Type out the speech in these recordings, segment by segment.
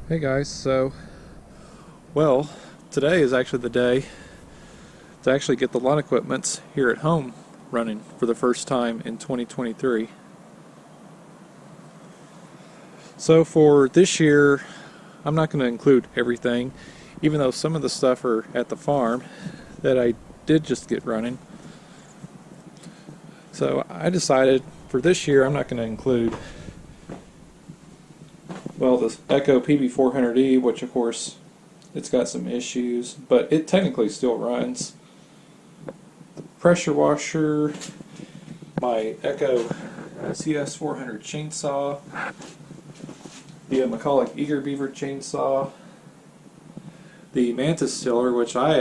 Hey guys, today is actually the day to actually get the lawn equipment here at home running for the first time in 2023. So for this year, I'm not going to include everything, even though some of the stuff are at the farm that I did just get running. So I decided for this year I'm not going to include the Echo PB400E, which of course it's got some issues, but it technically still runs. The pressure washer, my Echo CS400 chainsaw, the McCulloch Eager Beaver chainsaw, the Mantis tiller, which I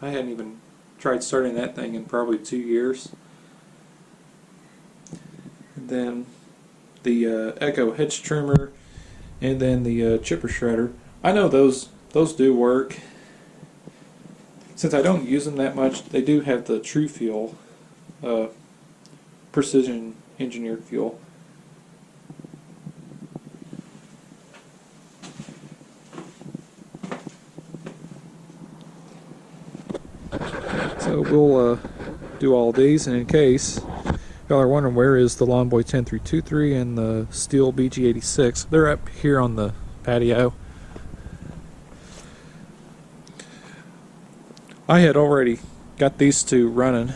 hadn't even tried starting that thing in probably 2 years. And then the Echo hedge trimmer, and then the chipper shredder. I know those do work. Since I don't use them that much, they do have the True Fuel, precision engineered fuel. So we'll do all these, and in case y'all are wondering where is the Lawnboy 10323 and the Steel BG86, they're up here on the patio. I had already got these two running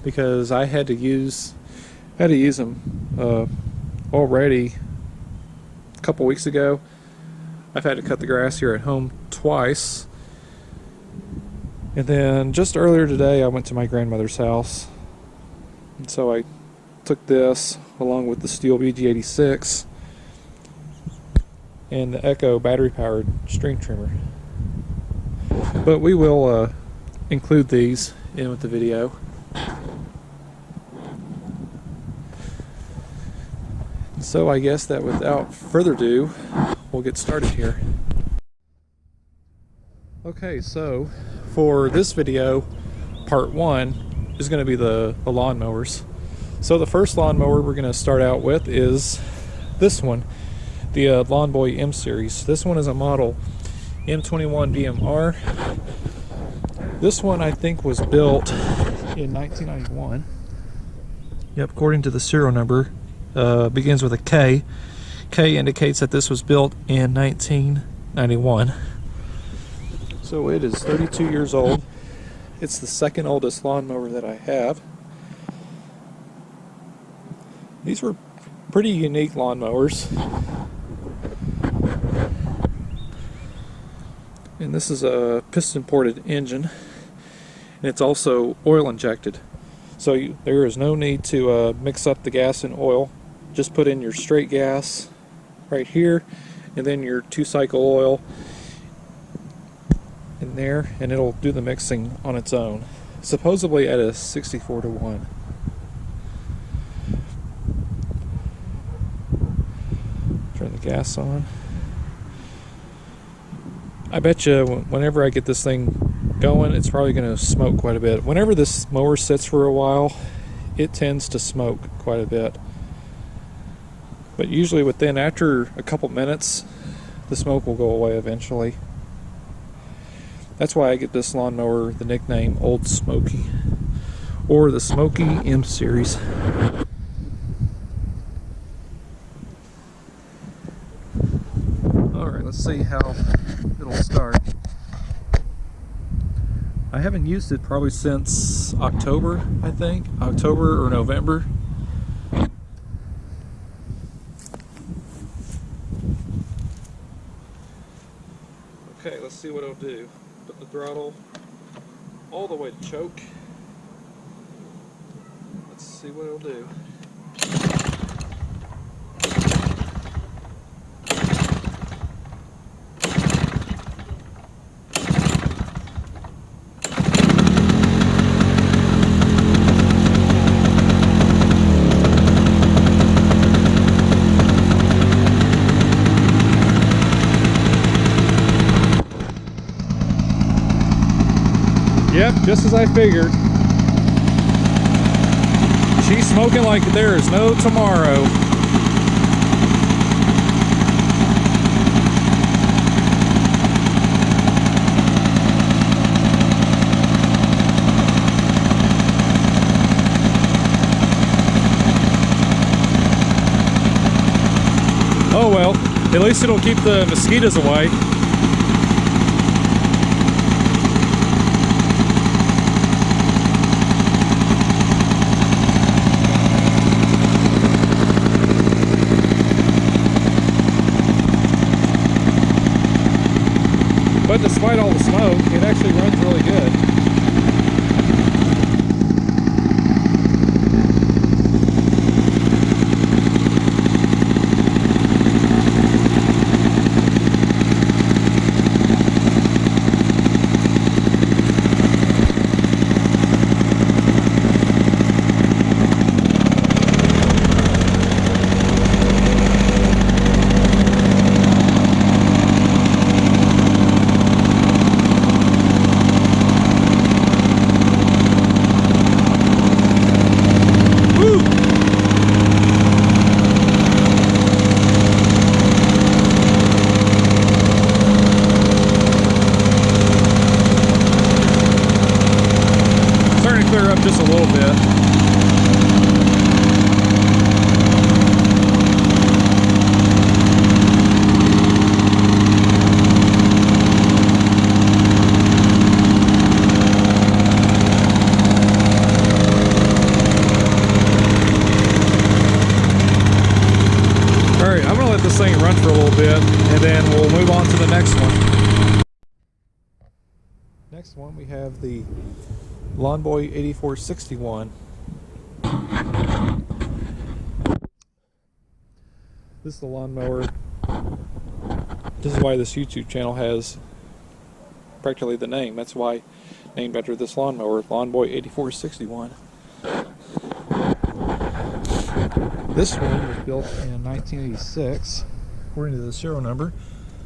because I had to use them already a couple weeks ago. I've had to cut the grass here at home twice, and then just earlier today I went to my grandmother's house. And so I took this along with the Steel BG86 and the Echo battery-powered string trimmer. But we will include these in with the video. So I guess that without further ado, we'll get started here. Okay, so for this video, part 1 is going to be the lawnmowers. So the first lawnmower we're going to start out with is this one, the Lawnboy M series. This one is a model M21 DMR. This one I think was built in 1991. Yep, according to the serial number, begins with a K. K indicates that this was built in 1991. So it is 32 years old. It's the second oldest lawnmower that I have. These were pretty unique lawnmowers. And this is a piston-ported engine, and it's also oil injected. So there is no need to mix up the gas and oil. Just put in your straight gas right here, and then your 2-cycle oil in there, and it'll do the mixing on its own, supposedly at a 64-to-1. Turn the gas on. I bet you whenever I get this thing going, it's probably going to smoke quite a bit. Whenever this mower sits for a while, it tends to smoke quite a bit, but usually after a couple minutes, the smoke will go away eventually. That's why I get this lawnmower the nickname Old Smoky, or the Smoky M series. Alright, let's see how it'll start. I haven't used it probably since October, I think. October or November. Okay, let's see what it'll do. Put the throttle all the way to choke. Let's see what it'll do. Yep, just as I figured. She's smoking like there is no tomorrow. Oh well, at least it'll keep the mosquitoes away. But despite all the smoke, it actually runs really good. Clear up just a little bit. Alright, I'm going to let this thing run for a little bit and then we'll move on to the next one. Next one we have the Lawnboy 8461. This is the lawnmower. This is why this YouTube channel has practically the name. That's why named after this lawnmower, Lawnboy 8461. This one was built in 1986. According to the serial number,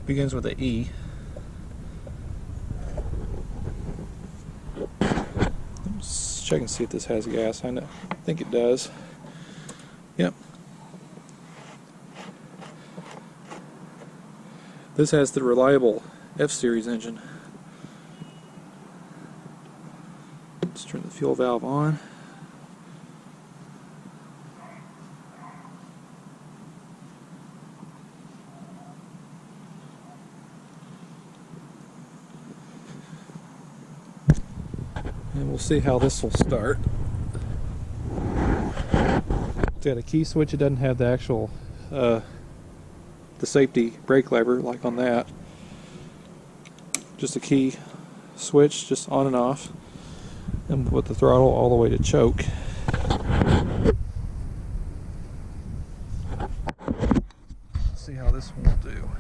begins with an E. Check and see if this has gas. I think it does. Yep. This has the reliable F-Series engine. Let's turn the fuel valve on. And we'll see how this will start. It's got a key switch. It doesn't have the actual the safety brake lever like on that. Just a key switch, just on and off, and with the throttle all the way to choke. Let's see how this one will do.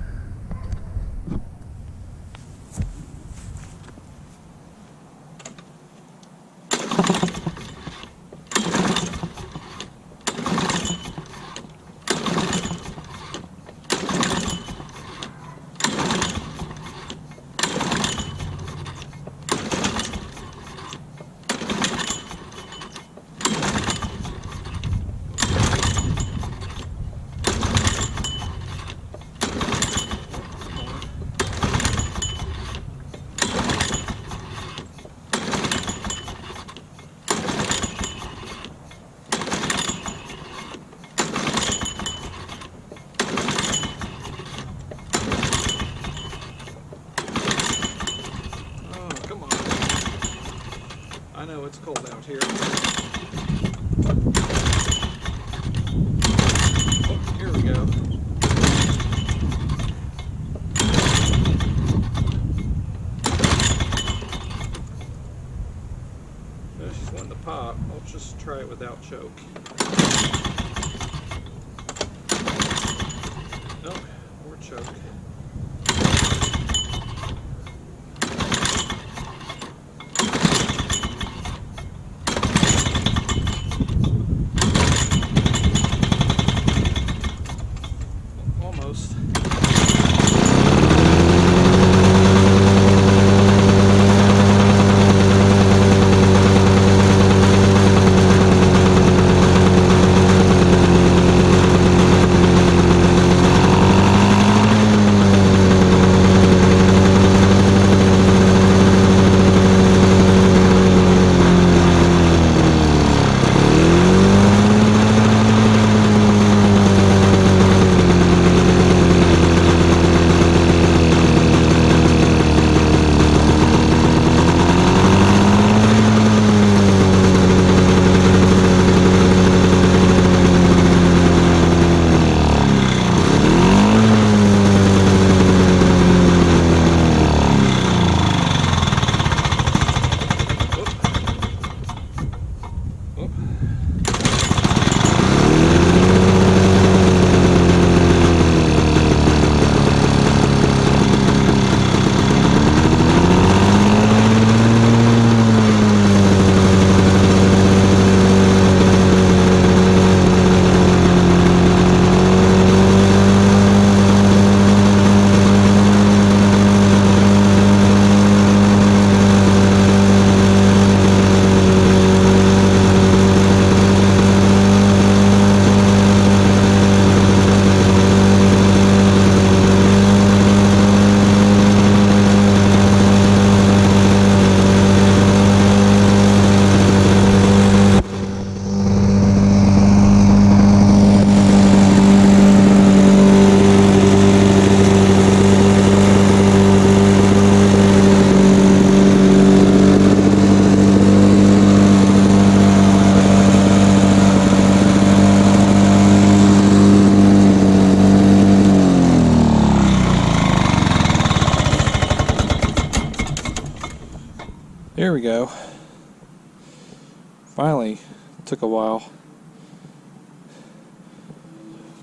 I know it's cold out here. Oh, here we go. No, she's wanting to pop. I'll just try it without choke. Nope, more choke. There we go. Finally, took a while.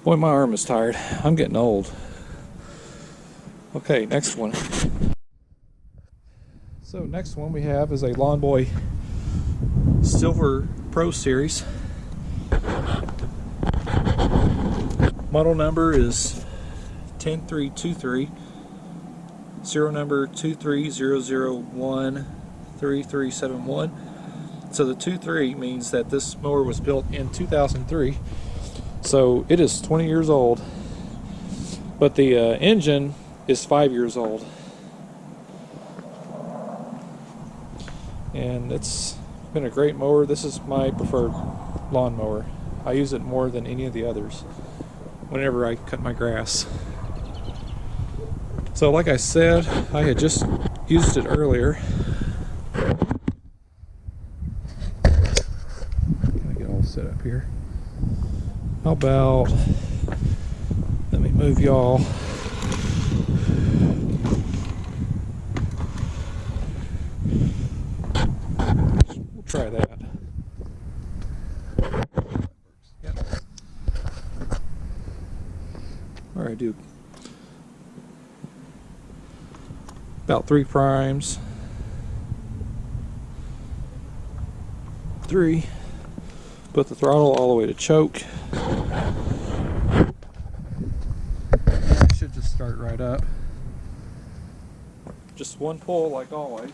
Boy, my arm is tired. I'm getting old. Okay, next one. So next one we have is a Lawnboy Silver Pro series. Model number is 10323. Serial number 230013371. So the 23 means that this mower was built in 2003. So it is 20 years old. But the engine is 5 years old. And it's been a great mower. This is my preferred lawn mower. I use it more than any of the others whenever I cut my grass. So like I said, I had just used it earlier. Can I get all set up here? How about, let me move y'all. We'll try that. Yep. All right, do about 3 primes. 3. Put the throttle all the way to choke. It should just start right up. Just one pull like always.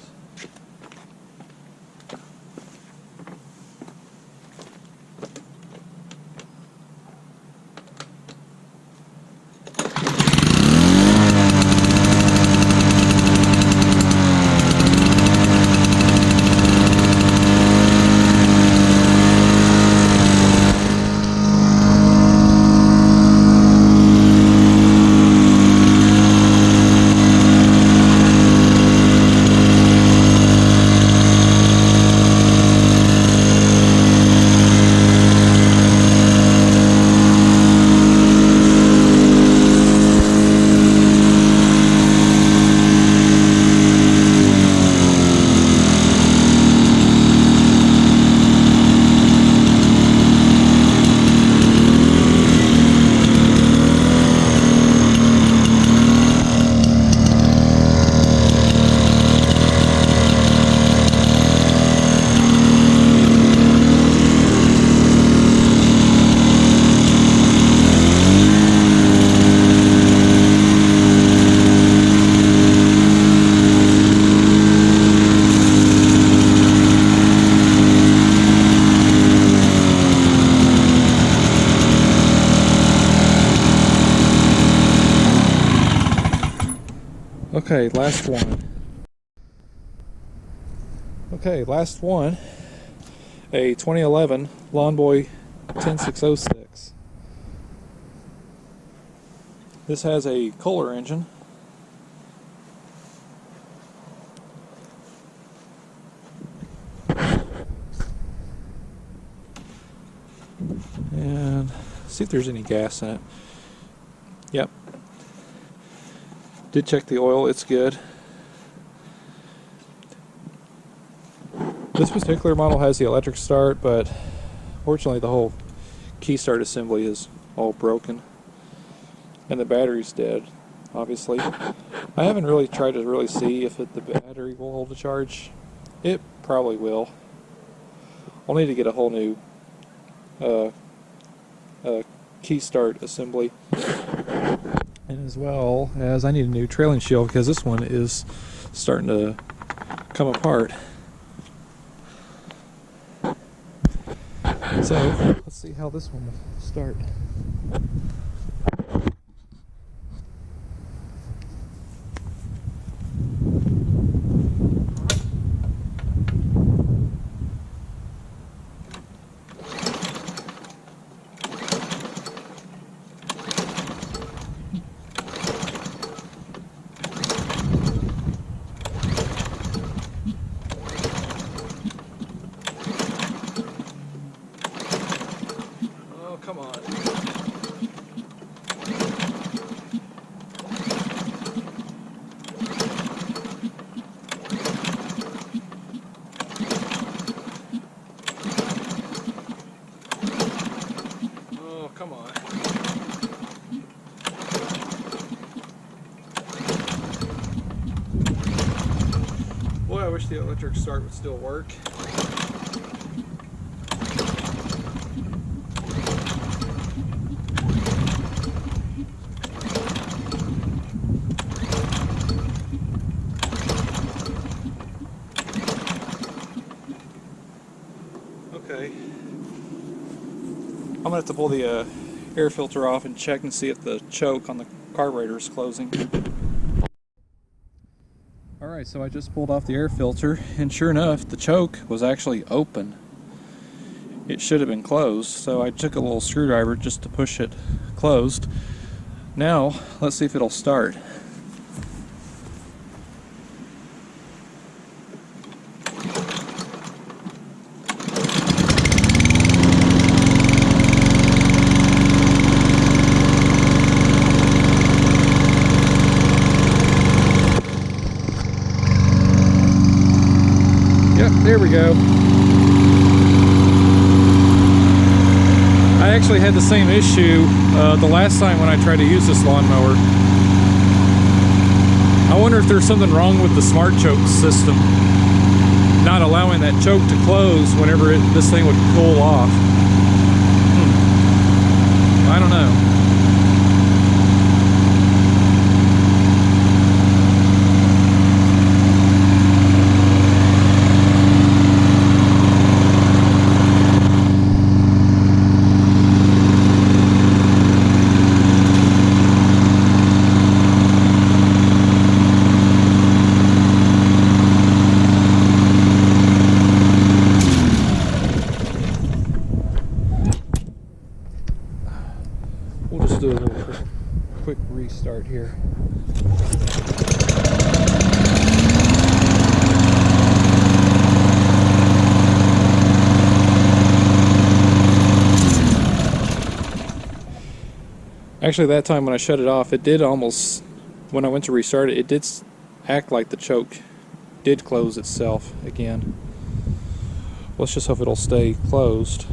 Okay, last one. Okay, last one. A 2011 Lawnboy 10606. This has a Kohler engine. And see if there's any gas in it. Yep. Did check the oil, it's good. This particular model has the electric start, but fortunately the whole key start assembly is all broken. And the battery's dead, obviously. I haven't really tried to really see if the battery will hold a charge. It probably will. I'll need to get a whole new key start assembly. And as well as I need a new trailing shield because this one is starting to come apart. So let's see how this one will start. Come on. wish the electric start would still work. Okay. I'm gonna have to pull the air filter off and check and see if the choke on the carburetor is closing. Alright, so I just pulled off the air filter, and sure enough, the choke was actually open. It should have been closed, so I took a little screwdriver just to push it closed. Now, let's see if it'll start. Yep, there we go. I actually had the same issue the last time when I tried to use this lawnmower. I wonder if there's something wrong with the smart choke system, not allowing that choke to close whenever this thing would pull off. I don't know. We'll just do a little quick restart here. Actually, that time when I shut it off, it did almost, when I went to restart it, it did act like the choke did close itself again. Let's just hope it'll stay closed.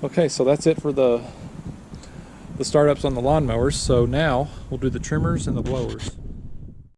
Okay, so that's it for the startups on the lawnmowers. So now we'll do the trimmers and the blowers.